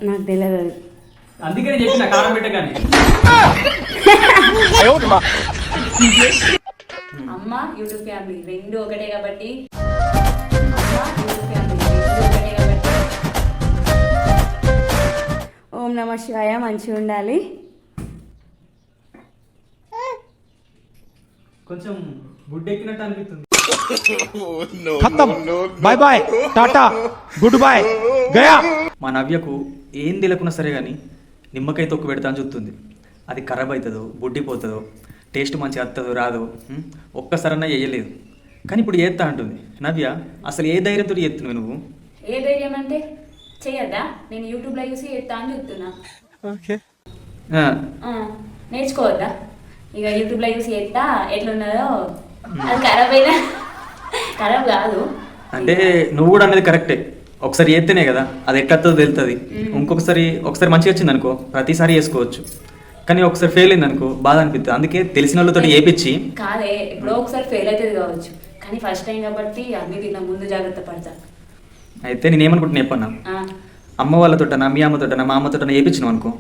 నాకు తెలియదు. అందుకనే చెప్పిన కారం పెట్టగానే. అమ్మ యూట్యూబ్ ఫ్యామిలీ రెండు ఒకటే కాబట్టి ఓం నమ శివాయ. మంచిగా ఉండాలి. కొంచెం బుడ్డెక్కినట్టు అనిపిస్తుంది. Bye bye tata goodbye గయా. మా నవ్యకు ఏం తెలియకున్నా సరే కానీ నిమ్మకాయ తొక్కు పెడతా అని చూస్తుంది. అది ఖరాబ్ అవుతుందో బుడ్డిపోతుందో టేస్ట్ మంచిగా వస్తుందో రాదో ఒక్కసారన్నా వేయలేదు. కానీ ఇప్పుడు చేస్తా అంటుంది. నవ్య అసలు ఏ ధైర్యంతో చేస్తున్నావు నువ్వు? ఏ ధైర్యం అంటే చెయ్యద్దా? నేను యూట్యూబ్లో చూసి చేస్తా అని చెప్తున్నా. నేర్చుకోవద్దా? ఇక యూట్యూబ్లో చూసి చేస్తా ఎట్లున్నదో. అది ఖరాబ్ అయినా ఖరాబ్ కాదు అంటే నువ్వు కూడా అనేది కరెక్టే. ఒకసారి చేస్తేనే కదా అది ఎట్లతో తెలుస్తుంది. ఒకసారి మంచిగా వచ్చింది అనుకో ప్రతిసారి చేసుకోవచ్చు. కానీ ఒకసారి ఫెయిల్ అయింది అనుకో బాధ అనిపిస్తుంది. అందుకే తెలిసిన వాళ్ళతో చేయించి కాదే ఇప్పుడు ఒకసారి ఫెయిల్ అవుతుంది కావచ్చు, కానీ ఫస్ట్ టైం కాబట్టి అన్ని తిన్నా ముందు జాగ్రత్త పడతా. అయితే నేనేమనుకుంటున్నా చెప్పన్నా, అమ్మ వాళ్ళతోటనా మీ అమ్మతోటనా మా అమ్మతోటనా చేయించినావు అనుకో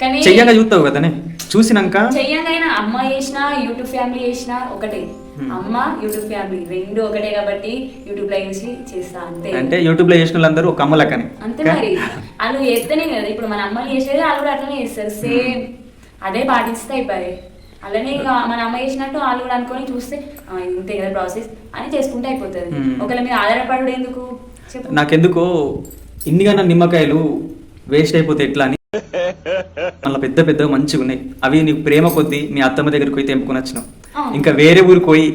కానీ చెయ్యగా చూస్తావు కదనే. చూసినాక చెయ్యగైనా అమ్మ చేసినా యూట్యూబ్ ఫ్యామిలీ చేసినా ఒకటే. అమ్మ యూట్యూబ్ ఫ్యామిలీ రెండు ఒకటే కాబట్టి యూట్యూబ్ లో చూసి చేస్తా అంతే. అంటే యూట్యూబ్ లో చేసిన వాళ్ళందరూ ఒక అమ్మ లెక్కనే అంతే. మరి వాళ్ళు చేస్తేనే కదా ఇప్పుడు మన అమ్మలు చేసేది వాళ్ళు కూడా అట్లనే చేస్తారు. సేమ్ అదే పాటిస్తే అయిపోయి అలానే ఇక మన అమ్మ చేసినట్టు వాళ్ళు కూడా అనుకొని చూస్తే ఇంతే కదా ప్రాసెస్ అని చేసుకుంటే అయిపోతుంది. ఒకళ్ళ మీద ఆధారపడు ఎందుకు చెప్పు. నాకెందుకో ఇన్నిగా నిమ్మకాయలు వేస్ట్ అయిపోతే ఎట్లా అని మళ్ళీ పెద్ద పెద్ద మంచిగా ఉన్నాయి. అవి నీకు ప్రేమ కొద్దీ మీ అత్తమ్మ దగ్గరికి పోయి తెంపుకొని వచ్చినావు. ఇంకా వేరే ఊరికి పోయి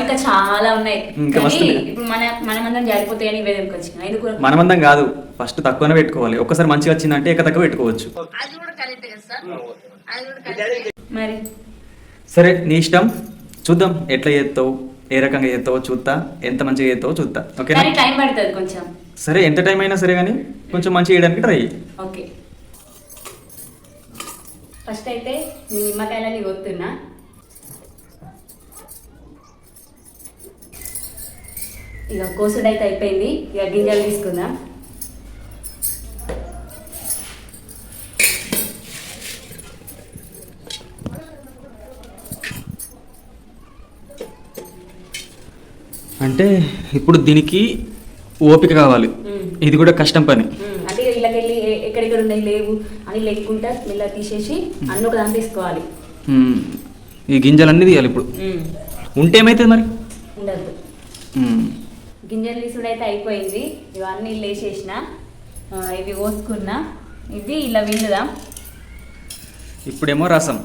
ఇంకా చాలా ఉన్నాయి. ఇంకా ఇప్పుడు మనమందరం జారిపోతాయని ఇవే తెంపుకొచ్చినా. ఎందుకు మనమందం కాదు, ఫస్ట్ తక్కువనే పెట్టుకోవాలి. ఒక్కసారి మంచిగా వచ్చిందంటే ఇక తక్కువ పెట్టుకోవచ్చు. మరి సరే నీ ఇష్టం. చూద్దాం ఎట్లా చేస్తావు, ఏ రకంగా చేస్తావో చూస్తా, ఎంత మంచిగా చేస్తావో చూస్తా. ఓకేనా? టైం పడుతుంది కొంచెం. సరే ఎంత టైం అయినా సరే కానీ కొంచెం మంచిగా చేయడానికి ట్రై. ఓకే. ఫస్ట్ అయితే నిమ్మకాయలని కొత్తున్నా. ఇక కోసుడు అయితే అయిపోయింది. ఇక గింజలు తీసుకుందాం. అంటే ఇప్పుడు దీనికి ఓపిక కావాలి. ఇది కూడా కష్టం పని. అంటే ఇళ్ళకి వెళ్ళి ఎక్కడెక్కడ ఉన్నాయి లేవు అని లెక్కుంటా ఇలా తీసేసి అన్ని ఒక దాంట్లో తీసుకోవాలి. ఈ గింజలన్నీ తీయాలి. ఇప్పుడు ఉంటే ఏమైతుంది మరి? ఉండద్దు. గింజలు తీసుడు అయితే అయిపోయింది. ఇవన్నీ ఇల్లు వేసేసిన, ఇవి కోసుకున్నా. ఇది ఇలా విండుదాం. ఇప్పుడేమో రసం.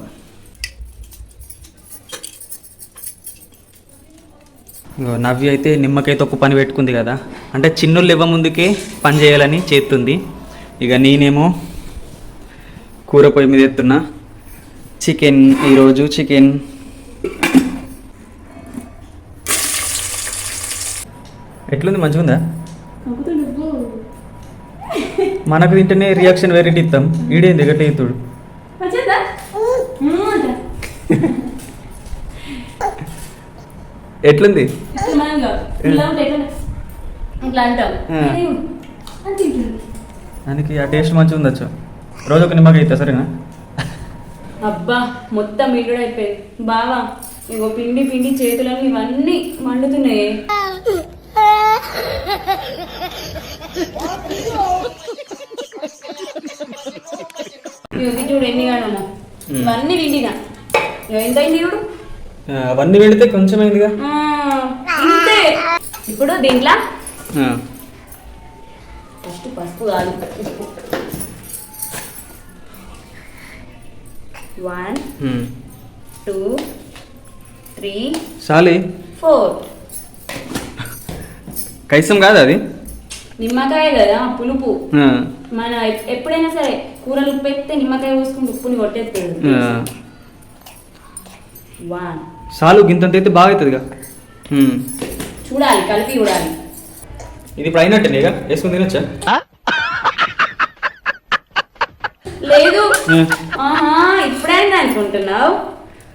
నవ్య అయితే నిమ్మకాయ తొక్కు పని పెట్టుకుంది కదా, అంటే చిన్నోళ్ళు ఇవ్వ ముందుకే పని చేయాలని చేస్తుంది. ఇక నేనేమో కూర పొయ్యి మీద ఎత్తున్నా. చికెన్ ఈరోజు చికెన్. ఎట్లుంది? మంచిగా ఉందా? మనకు తింటేనే రియాక్షన్ వెరైటీ ఇస్తాం. ఈడేంది గట్ట ఎత్తుడు. ఎట్లుంది? దానికి ఆ టేస్ట్ మంచిగా ఉండొచ్చు. రోజు ఒక నిమ్మకాయ ఇస్తా సరేనా? అబ్బా మొత్తం ఇల్లు అయిపోయింది బావా. ఇగో పిండి పిండి చేతులన్నీ ఇవన్నీ మండుతున్నాయి. చూడు ఎన్ని కాడమ్మా ఇవన్నీ విండినా. ఎంత అయింది చూడు. అవన్నీ వెళితే కొంచెం అయిందిగా. ఇప్పుడు దీంట్లో ఫస్ట్ పసుపు కాదు. 1 2 3 చాలే 4. కైసం కాదు అది, నిమ్మకాయ కదా పులుపు. మన ఎప్పుడైనా సరే కూరలు ఉప్పు ఎత్తే నిమ్మకాయ పోసుకుని ఉప్పుని కొట్టేస్తుంది. 1 చాలు. గింతంత అయితే బాగా అవుతుందిగా. చూడాలి, కలిపి చూడాలి. ఇది ఇప్పుడు అయినట్టే ఇక వేసుకుని తినొచ్చా? లేదు ఇప్పుడైంది అనుకుంటున్నావు.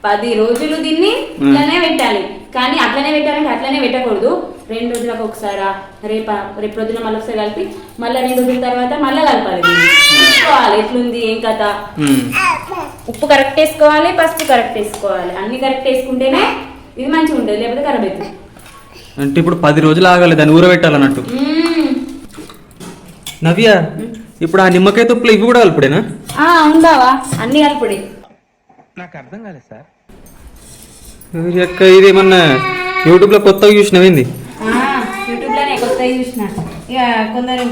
10 రోజులు దీన్ని ఇట్లానే పెట్టాలి. కానీ అట్లనే పెట్టాలంటే అట్లనే పెట్టకూడదు. 2 రోజులకు ఒకసారా రేపు పొద్దున మళ్ళీ ఒకసారి కలిపి మళ్ళీ 2 రోజుల తర్వాత మళ్ళీ కలపాలి. చూసుకోవాలి ఎట్లుంది ఏం కథ. ఉప్పు కరెక్ట్ వేసుకోవాలి, పసుపు కరెక్ట్ వేసుకోవాలి, అన్ని కరెక్ట్ వేసుకుంటేనే ఇది మంచిగా ఉంటుంది, లేకపోతే ఖరాబ్ అవుతుంది. అంటే ఇప్పుడు 10 రోజులు ఆగాలి దాన్ని ఊరబెట్టాలన్నట్టు. నవ్య, ఇప్పుడు ఆ నిమ్మకాయ తొప్పులు ఇవి కూడా కలుపుడేనా? ఉందావా అన్ని కలుపుడే. నాకు అర్థం కాలేదు సార్. ఇది ఏమన్నా యూట్యూబ్ లో కొత్తగా చూసినవింది? యూట్యూబ్ లోనే కొత్తగా చూసిన. ఇక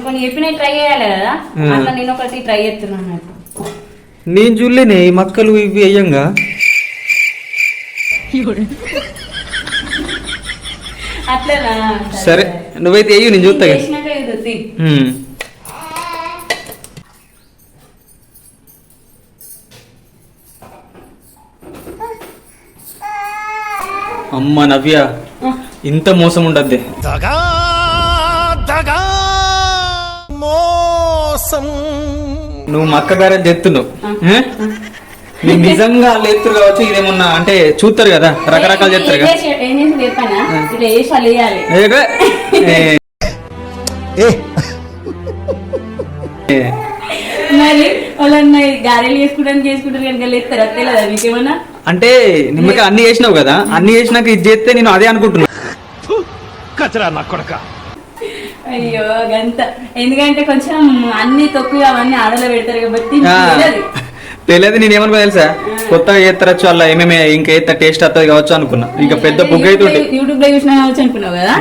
కొన్ని చెప్పినవి ట్రై చేయాలి కదా, అట్లా నేను ఒకటి ట్రై చేస్తున్నాను అన్నట్టు. నేను చూడలేనే ఈ మక్కలు ఇవి అయ్యంగా. అట్లేనా? సరే నువ్వైతే అయ్యి నేను చూస్తా. చేసినాక ఇది అమ్మ నవ్య, ఇంత మోసం ఉండద్దే. నువ్వు మక్క గారెలు తెస్తున్నావు, నీకు నిజంగా వాళ్ళు ఎత్తురు కావచ్చు. ఇదేమన్నా అంటే చూస్తారు కదా, రకరకాలు చెప్తారు కదా. మరి వాళ్ళన్న గారెలు చేసుకుంటారు కనుక ఎత్తారు, తెలియదా మీకేమన్నా? అంటే నిమ్మకాయ అన్ని చేసినావు కదా, అన్ని చేసినాక ఇది చేస్తే నేను అదే అనుకుంటున్నా. అయ్యో గంత, ఎందుకంటే కొంచెం అన్ని తక్కువ అవన్నీ ఆడలో పెడతారు కాబట్టి తెలియదు. నేనేమనుకో తెలుసా, కొత్తగా చేస్తారచ్చు అలా ఏమేమి ఇంకా ఎత్త టేస్ట్ వస్తుంది కావచ్చు అనుకున్నా. ఇంకా పెద్ద బుక్ అయితే యూట్యూబ్ లో చూసినా కావచ్చు అనుకున్నావు కదా.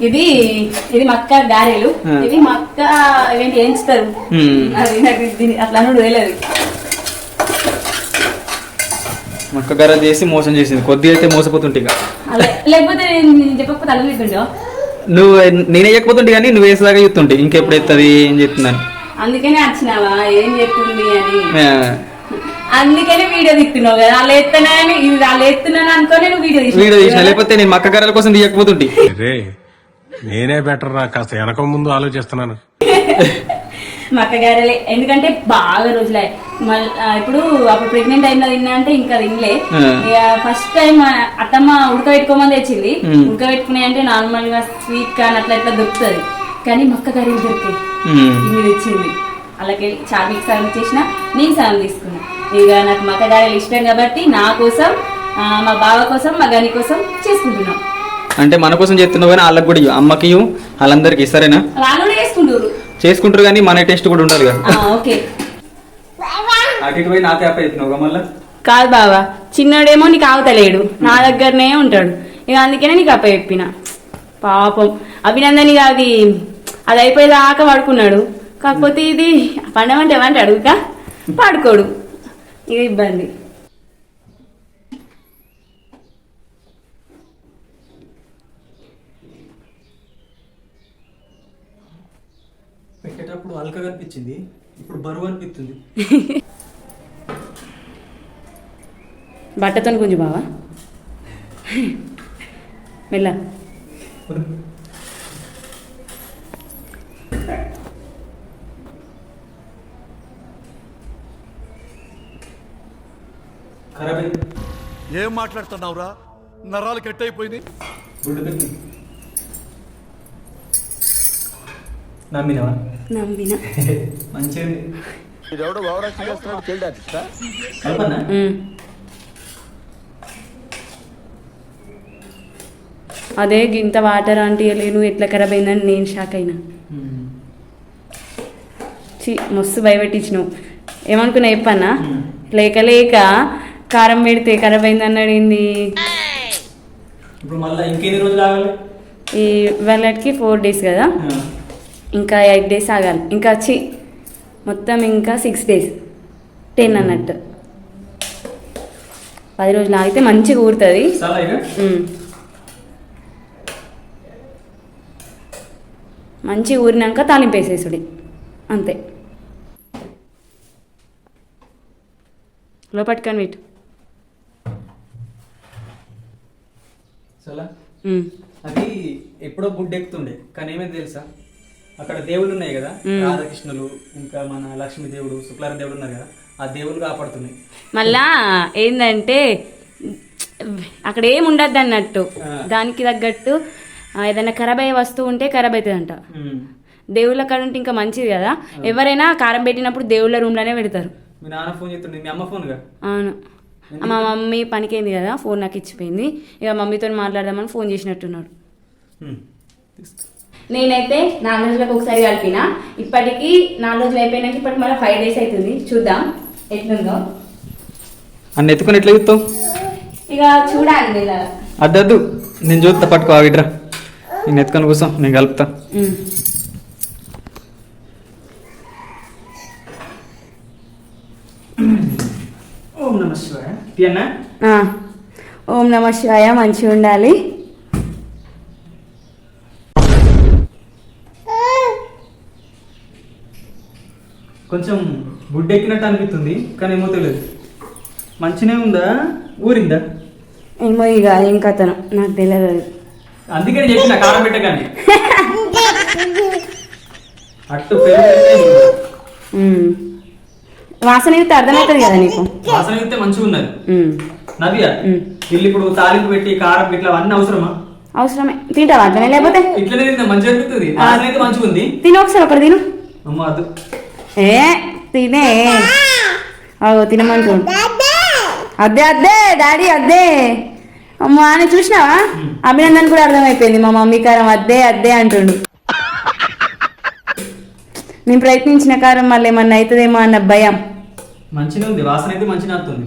ఇది మక్క గారెలు, ఇది మక్క ఏంటి ఎంచుతారు, అది నాకు అట్లా అన్నాడు తెలియదు. మక్క గారెలు చేసి మోసం చేసింది, కొద్దిగా అయితే మోసపోతుంటే. లేకపోతే చెప్పకపోతే అడుగుతుండో నువ్వు, నేనే చెప్పకపోతుంటే కానీ నువ్వు వేసేదాకా చెప్తుంటే ఇంకెప్పుడు ఎత్తది ఏం చెప్తున్నాను. అందుకనే వచ్చినావా ఏం చెప్తుంది అని, అందుకనే వీడియో తీస్తున్నావు కదా. వాళ్ళు ఎత్తున్నానని వాళ్ళు ఎత్తున్నాను అనుకోని నువ్వు వీడియో తీసిన, లేకపోతే నేను మక్క గారెల కోసం తీయకపోతుంటే. నేనే బెటర్ రా, కాస్త వెనక ముందు ఆలోచిస్తున్నాను. మక్క గారెలే, ఎందుకంటే బాగా రోజులే. ఇప్పుడు అప్పుడు ప్రెగ్నెంట్ అయినా తిన్నా అంటే ఇంకా తినలే. ఫస్ట్ టైం అత్తమ్మ ఉడకబెట్టుకోమని తెచ్చింది. ఉడకబెట్టుకున్నాయి అంటే నార్మల్ గా స్వీట్ కార్న్ అట్లా ఇట్లా దొరుకుతుంది, కానీ మక్క గారెలు దొరికాయి. ఇవి తెచ్చింది, అలాగే చార్మిక్ సగం చేసిన, నేను సగం తీసుకున్నా. ఇక నాకు మక్క గారెలు ఇష్టం కాబట్టి నా కోసం, మా బావ కోసం, మా గని కోసం చేసుకుంటున్నాం. అంటే మన కోసం చెప్తున్నావు కానీ వాళ్ళకి కూడా అమ్మకి వాళ్ళందరికి సరేనా? వాళ్ళు చేసుకుంటారు కానీ మన టేస్ట్ కూడా ఉండాలి కదా. ఓకే, అటు పోయి నాకే అప్ప చెప్పినావు మళ్ళీ. కాదు బావా, చిన్నోడేమో నీకు ఆవుతలేడు, నా దగ్గరనే ఉంటాడు. ఇక అందుకనే నీకు అప్ప చెప్పిన. పాపం అభినందన్ అది అయిపోయేదాకా పడుకున్నాడు. కాకపోతే ఇది పండమంటే ఏమంటే అడుగుతా పడుకోడు, ఇక ఇబ్బంది. పెట్టేటప్పుడు అల్కగా అనిపించింది, ఇప్పుడు బరువు అనిపిస్తుంది. బట్టతో కొంచెం బావా మెల్ల. ఏం మాట్లాడుతున్నావురా, నరాలు కట్ అయిపోయింది. నమ్మినా మంచిగా అదే గింత వాటర్ అంటే నువ్వు ఎట్లా ఖరాబ్ అయిందని నేను షాక్ అయినా. మస్తు భయపెట్టించినావు. ఏమనుకున్నా చెప్పన్నా, లేక లేక కారం పెడితే ఖరాబ్ అయింది అన్నాడు. ఏంది ఈ వాళ్ళకి 4 days కదా, ఇంకా 8 days ఆగాలి. ఇంకా మొత్తం ఇంకా 6 days, 10 అన్నట్టు. 10 రోజులు ఆగితే మంచిగా ఊరుతుంది. మంచిగా ఊరినాక తాలింపు వేసేసుడి అంతే. లోపట్టుకొని వీటు. అది ఎప్పుడో గుడ్డ ఎక్కుతుండే, కానీ ఏమైంది తెలుసా, అక్కడ దేవుళ్ళు ఉన్నాయి కదా, రాధాకృష్ణులు, ఇంకా మన లక్ష్మీ దేవుడు, శుక్లారాయణ దేవుడు ఉన్నారు కదా, ఆ దేవుళ్ళు కాపాడుతున్నాయి. మళ్ళా ఏంటంటే అక్కడ ఏమి ఉండద్దు అన్నట్టు, దానికి తగ్గట్టు ఏదైనా ఖరాబ్ అయ్యే వస్తువు ఉంటే ఖరాబ్ అవుతుందంట. దేవుళ్ళ కాడ ఉంటే ఇంకా మంచిది కదా. ఎవరైనా కారం పెట్టినప్పుడు దేవుళ్ళ రూమ్లోనే పెడతారు. మీ నాన్న ఫోన్ చేస్తుండే, మీ అమ్మ ఫోన్గా? అవును, మా మమ్మీ పనికైంది కదా, ఫోన్ నాకు ఇచ్చిపోయింది. ఇక మమ్మీతో మాట్లాడదామని ఫోన్ చేసినట్టున్నాడు. నేనైతే 4 రోజులకు ఒకసారి కలిపిన. ఇప్పటికి 4 రోజులు అయిపోయినాక ఇప్పటికి మళ్ళీ 5 days అవుతుంది. చూద్దాం ఎట్లుందో. అన్న ఎత్తుకొని ఎట్లా చూస్తావు? ఇక చూడాలి ఇలా. అద్దద్దు, నేను చూస్తా, పట్టుకో ఆవిడ్రా. నేను ఎత్తుకొని కూర్చో, నేను కలుపుతా. ఓం నమ శివాయ. తీయన్నా? ఓం నమ శివాయ. మంచిగా ఉండాలి. కొంచెం గుడ్డెక్కినట్టు అనిపిస్తుంది, కానీ ఏమో తెలియదు. మంచినే ఉందా, ఊరిందా? ఏమో ఇక ఏం కథను నాకు తెలియదు. అందుకే నేను చెప్పిన కారం పెట్టగానే అట్టు వాసన అయితే అర్థమవుతుంది కదా నీకు. వాసన అయితే మంచిగా ఉన్నది. నవ్య, వీళ్ళు ఇప్పుడు తాలింపు పెట్టి కారం ఇట్లా అన్నీ అవసరమా? అవసరమే. తింటావా అట్లనే? లేకపోతే ఇట్లనే తిందా, మంచిగా అనిపిస్తుంది. వాసన అయితే మంచిగా ఉంది. తిను ఒకసారి, ఒకటి తిను. అమ్మ అద్దు. తినే తినమంటు. అద్దే అద్దే డాడీ అద్దే. అమ్మా అని చూసినావా? అభినందన్ కూడా అర్థమైపోయింది మా మమ్మీ కారం అద్దే అద్దే అంటుండు. నేను ప్రయత్నించిన కారం మళ్ళీ ఏమన్నా అవుతుందేమో అన్న భయం. మంచిగా ఉంది, వాసన అయితే మంచిగా వస్తుంది.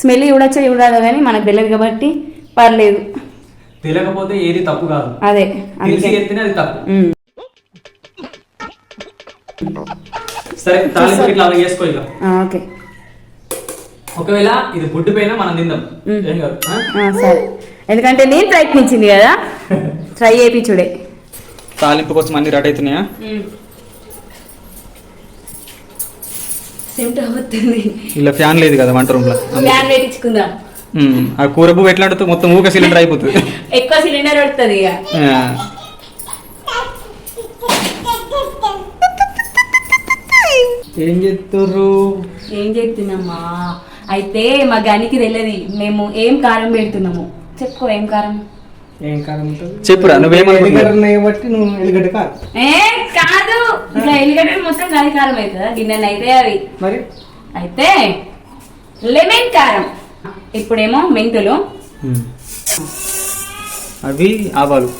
స్మెల్ చూడొచ్చా చూడాలి కానీ మనకు తెలియదు కాబట్టి పర్లేదు. తెలియకపోతే ఏది తప్పు కాదు. అదే అది తప్పు. సరే, తాలింపు ఇట్లా అలా చేసుకో ఇక. ఓకే. ఒకవేళ ఇది బుడ్డు పైన మనం తిందాం, ఏం కాదు. సరే, ఎందుకంటే నేను ప్రయత్నించింది కదా, ట్రై చేయించుడే. తాలింపు కోసం అన్ని రెడీ అవుతున్నాయా? ఇలా ఫ్యాన్ లేదు కదా వంట రూమ్ లో, ఫ్యాన్ పెట్టించుకుందాం. ఆ కూర పువ్వు ఎట్లా అంటుంది, మొత్తం ఊక సిలిండర్ అయిపోతుంది. ఎక్కువ సిలిండర్ పడుతుంది ఇక. ఏం చెప్తారు? ఏం చెప్తున్నామా? అయితే మా గనికి తెలియదు మేము ఏం కారం పెడుతున్నాము. చెప్పుకో, ఏం కారం? ఏం కారం చెప్పురా, నువ్వేమనుకుంటున్నావు? కాదు, ఇట్లా ఎల్లిగడ్డ మొత్తం గని కారం అవుతుందా? గిన్నె అయితే అవి మరి అయితే లెమన్ కారం. ఇప్పుడేమో మెంతులు, అవి ఆవాలు,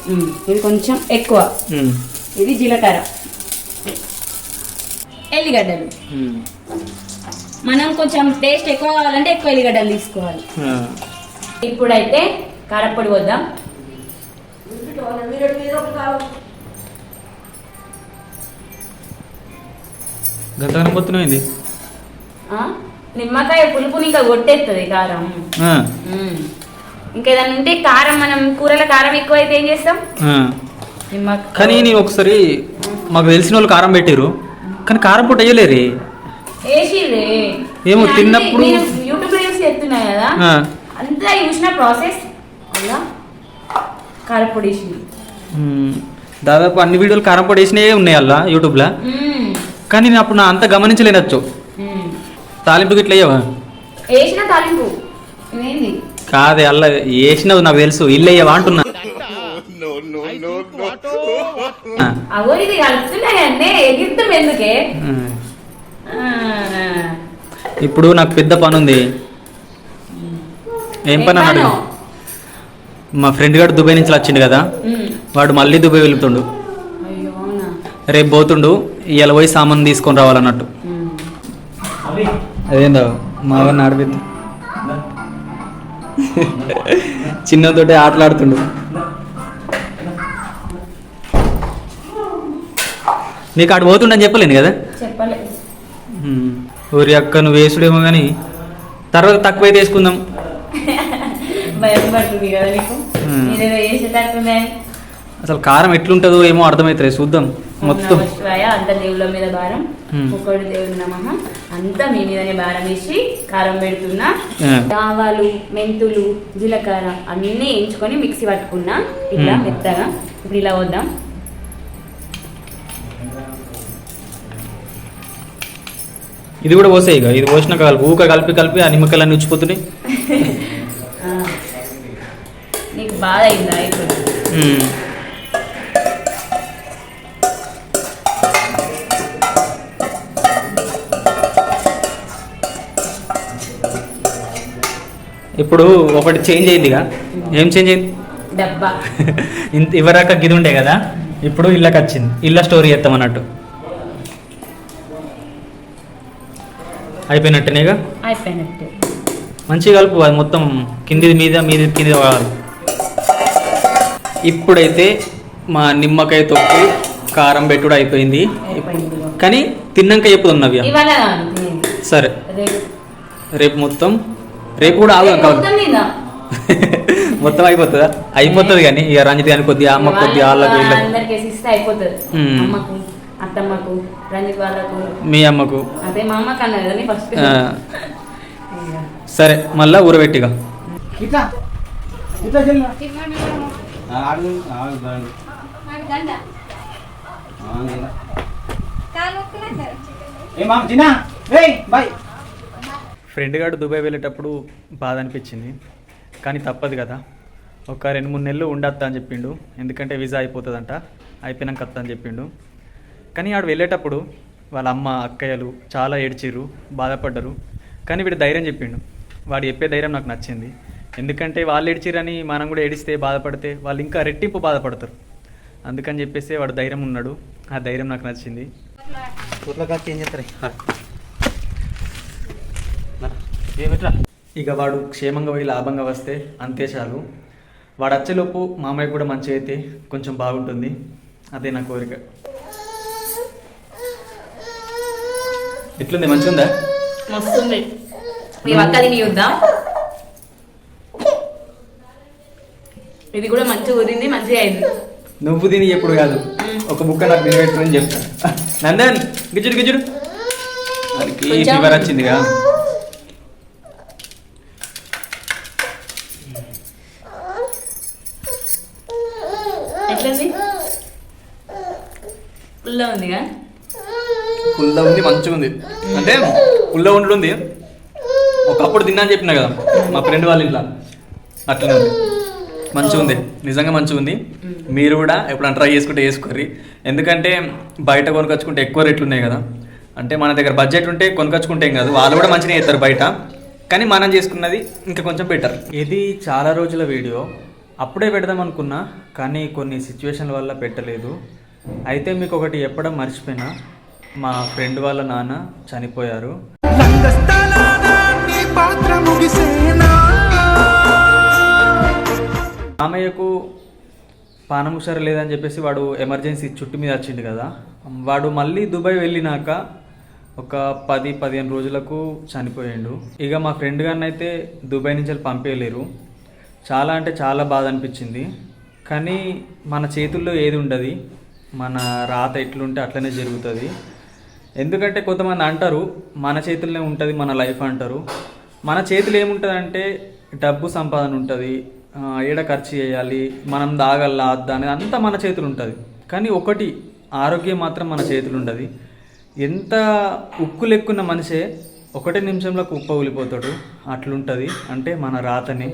ఇది కొంచెం ఎక్కువ, ఇది జీలకర్ర, ఎల్లిగడ్డలు. మనం కొంచెం టేస్ట్ ఎక్కువ కావాలంటే ఎక్కువ ఎల్లిగడ్డలు తీసుకోవాలి. ఇప్పుడైతే కారపొడి వద్దాం. గంటనే మొత్తం నిమ్మకాయ పులుపుని ఇంకా కొట్టేస్తుంది కారం. ఇంకేదన్నా ఉంటే కారం, మనం కూరల కారం ఎక్కువ అయితే ఏం చేస్తాం? కానీ నేను ఒకసారి మాకు తెలిసిన వాళ్ళు కారం పెట్టారు, కానీ కారం పొట్టు వేయలేరు. ఏమో తిన్నప్పుడు యూట్యూబ్ లో చూసి చెప్తున్నా కదా, అంతా చూసిన ప్రాసెస్ అలా కారపొడి వేసింది. దాదాపు అన్ని వీడియోలు కారం పొడి వేసినవే ఉన్నాయి అలా యూట్యూబ్లో, కానీ నేను అప్పుడు నా అంత గమనించలేనచ్చు. తాలింపుకి ఇట్లా వేయవా? వేసిన తాలింపు కాదే, అలా వేసినవు నాకు తెలుసు, ఇల్లు వేయవా అంటున్నా. ఇది కలుపుతున్నాయండి, ఎగిరితం ఎందుకే? ఇప్పుడు నాకు పెద్ద పని ఉంది. ఏం పని అన్నాడు? మా ఫ్రెండ్ గారు దుబాయ్ నుంచి వచ్చిండు కదా, వాడు మళ్ళీ దుబాయ్ వెళ్తుండు. రేపు పోతుండు, ఇవాళ పోయి సామాన్ తీసుకొని రావాలన్నట్టు. అదేందో మా వాడిని ఆడిపోద్దు, చిన్నతోటే ఆటలాడుతుండు. నీకు ఆడు పోతుండని చెప్పలేను కదా. ఊరి అక్క నువ్వు వేసుడేమో కానీ తర్వాత తక్కువైతే వేసుకుందాం. అసలు కారం ఎట్లుంటుందో ఏమో అర్థమవుతుంది, చూద్దాం. మొత్తం అంత దేవుళ్ళ మీద భారం, ఒక్కడి దేవుడు నమః, అంతా మీ మీదనే భారం వేసి కారం పెడుతున్నా. ఆవాలు, మెంతులు, జీలకర్ర అన్నీ వేయించుకొని మిక్సీ పట్టుకున్నా ఇట్లా మెత్తగా. ఇప్పుడు ఇలా వద్దాం. ఇది కూడా పోసాయి, ఇక ఇది పోసిన కలిపి ఊక కలిపి కలిపి ఆ నిమ్మకాయలు అన్నీ ఉచ్చిపోతున్నాయి. నీకు బాధ అయిందా? ఇప్పుడు ఇప్పుడు ఒకటి చేంజ్ అయిందిగా. ఏం చేంజ్ అయింది? డబ్బా. ఇవరాక గిది ఉండే కదా, ఇప్పుడు ఇళ్ళకి వచ్చింది. ఇళ్ళ స్టోరీ చేస్తాం అన్నట్టు. అయిపోయినట్టేనేగా? అయిపోయినట్టే. మంచిగా కలుపు, అది మొత్తం కింది మీద మీది కింది వాడాలి. ఇప్పుడైతే మా నిమ్మకాయ తొక్కు కారం పెట్టుడు అయిపోయింది. కానీ తిన్నాక చెప్పుదాం నవ్య. సరే రేపు మొత్తం, రేపు కూడా ఆగు మొత్తం అయిపోతుందా? అయిపోతుంది కానీ ఇక రంజిత్ కానీ కొద్దిగా అమ్మ కొద్దిగా వాళ్ళకు అత్తమ్మకు, రంజిత్ వాళ్ళకు, మీ అమ్మకు, అదే మా అమ్మకు అన్నది ఫస్ట్. సరే మళ్ళా ఊరబెట్టిగా. ఫ్రెండ్ గారు దుబాయ్ వెళ్ళేటప్పుడు బాధ అనిపించింది, కానీ తప్పదు కదా. ఒక 2-3 నెలలు ఉండొద్దా అని చెప్పిండు, ఎందుకంటే వీసా అయిపోతుందంట, అయిపోయినాక వస్తా అని చెప్పిండు. కానీ ఆడు వెళ్ళేటప్పుడు వాళ్ళ అమ్మ అక్కయ్యలు చాలా ఏడ్చిర్రు, బాధపడ్డరు. కానీ వీడు ధైర్యం చెప్పిండు. వాడు చెప్పే ధైర్యం నాకు నచ్చింది. ఎందుకంటే వాళ్ళు ఏడ్చిరని మనం కూడా ఏడిస్తే బాధపడితే వాళ్ళు ఇంకా రెట్టింపు బాధపడతారు. అందుకని చెప్పేసి వాడు ధైర్యం ఉన్నాడు. ఆ ధైర్యం నాకు నచ్చింది. ఇక వాడు క్షేమంగా పోయి లాభంగా వస్తే అంతే చాలు. వాడు వచ్చేలోపు మామయ్య కూడా మంచిగా అయితే కొంచెం బాగుంటుంది. అదే నా కోరిక. ఎట్లుంది? మంచిగా ఉందా? మస్తుంది. మీ అక్కది నీ వద్దా? ఇది కూడా మంచిగా కుదిరింది, మంచిగా అయింది. నువ్వు తిని ఎప్పుడు కాదు, ఒక బుక్క నాకు నేను పెట్టుకుని చెప్తాను. నందన్ గిజ్జుడు గిజ్జుడు, అది ఫీవర్ వచ్చిందిగా. ఎట్లుంది? పుల్ల ఉందిగా? పుల్ల ఉంది, మంచిగా ఉంది. అంటే పుల్ల ఉంటుంది. ఒకప్పుడు తిన్నా అని చెప్పినా కదా మా ఫ్రెండ్ వాళ్ళ ఇంట్లో, అట్లనే ఉంది. మంచిగా ఉంది, నిజంగా మంచిగా ఉంది. మీరు కూడా ఎప్పుడైనా ట్రై చేసుకుంటే చేసుకోర్రి. ఎందుకంటే బయట కొనుకొచ్చుకుంటే ఎక్కువ రేట్లు ఉన్నాయి కదా. అంటే మన దగ్గర బడ్జెట్ ఉంటే కొనుకొచ్చుకుంటే ఏం కాదు, వాళ్ళు కూడా మంచిగా చేస్తారు బయట. కానీ మనం చేసుకున్నది ఇంకా కొంచెం బెటర్. ఇది చాలా రోజుల వీడియో, అప్పుడే పెడదాం అనుకున్నా, కానీ కొన్ని సిచ్యువేషన్ల వల్ల పెట్టలేదు. అయితే మీకు ఒకటి చెప్పడం మర్చిపోయినా, మా ఫ్రెండ్ వాళ్ళ నాన్న చనిపోయారు. మామయ్యకు పానం హుషారు లేదని చెప్పేసి వాడు ఎమర్జెన్సీ చుట్టు మీద వచ్చిండు కదా. వాడు మళ్ళీ దుబాయ్ వెళ్ళినాక ఒక 10-15 రోజులకు చనిపోయాడు. ఇక మా ఫ్రెండ్ గారిని అయితే దుబాయ్ నుంచి పంపేయలేరు. చాలా అంటే చాలా బాధ అనిపించింది. కానీ మన చేతుల్లో ఏది ఉండదు, మన రాత ఎట్లుంటే అట్లనే జరుగుతుంది. ఎందుకంటే కొంతమంది అంటారు మన చేతుల్లోనే ఉంటుంది మన లైఫ్ అంటారు. మన చేతులు ఏముంటుంది అంటే డబ్బు సంపాదన ఉంటుంది, ఏడ ఖర్చు చేయాలి, మనం దాగల్లా అద్దా అనేది అంతా మన చేతులు ఉంటుంది. కానీ ఒకటి ఆరోగ్యం మాత్రం మన చేతులు ఉండదు. ఎంత ఉక్కు లెక్కున్న మనిషే 1 నిమిషంలో కుప్ప ఊలిపోతాడు. అట్లుంటుంది. అంటే మన రాతని